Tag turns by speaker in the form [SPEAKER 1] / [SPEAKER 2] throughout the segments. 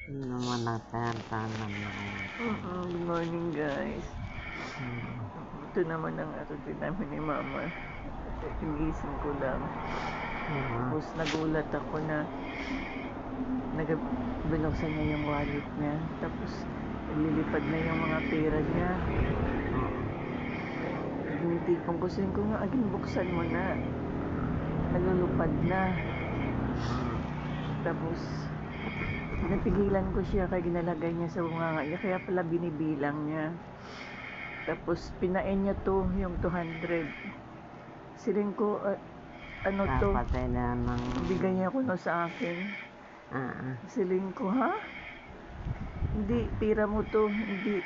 [SPEAKER 1] naman nagtatanam na
[SPEAKER 2] Good morning, guys. Ito naman ang din namin ni Mama. Inisip ko lang. Tapos nagulat ako na binuksan niya yung wallet niya. Tapos lilipad na yung mga pera niya. Tinitipon ko, sabi ko nga, aging buksan mo na. Nalulupad na. Tapos napigilan ko siya kaya ginalagay niya sa bunganga niya. Kaya pala binibilang niya. Tapos pinain niya to, yung 200. Siling ko, ano to?
[SPEAKER 1] Kapatay na ng...
[SPEAKER 2] Bigay niya ko no sa akin. Siling ko, ha? Hindi, pira mo to. Hindi.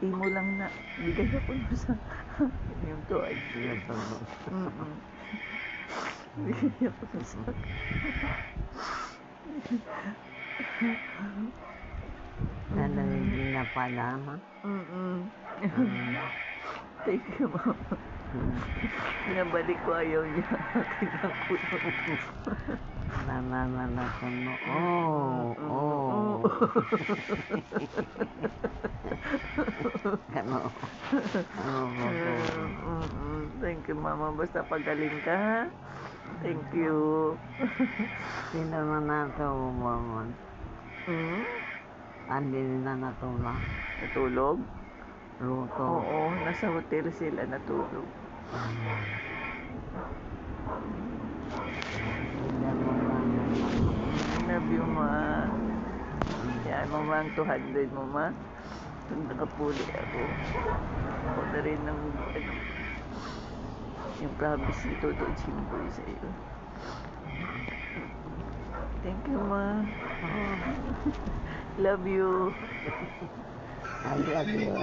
[SPEAKER 2] Imo lang na. Bigay niya ko no sa... yung to ay... Bigay niya ko no sa akin.
[SPEAKER 1] Ano hindi na pala, ha?
[SPEAKER 2] Thank you, Mama. Pinabalik ko, ayaw niya. Kinakulong.
[SPEAKER 1] Nananalasan mo. Ano?
[SPEAKER 2] Thank you, Mama. Basta pagaling ka, ha? Thank you.
[SPEAKER 1] Sino na natulog mo? Hindi na natulog.
[SPEAKER 2] Natulog?
[SPEAKER 1] Luto.
[SPEAKER 2] Oo, nasa hotel sila natulog. I love you, Ma. Yan, Mama, ang 200 mo, Ma. Pag nakapuli ako, ako na rin ng yung promise ni Toto Jimboy sa iyo. Thank you, Ma. Love you.
[SPEAKER 1] I love you.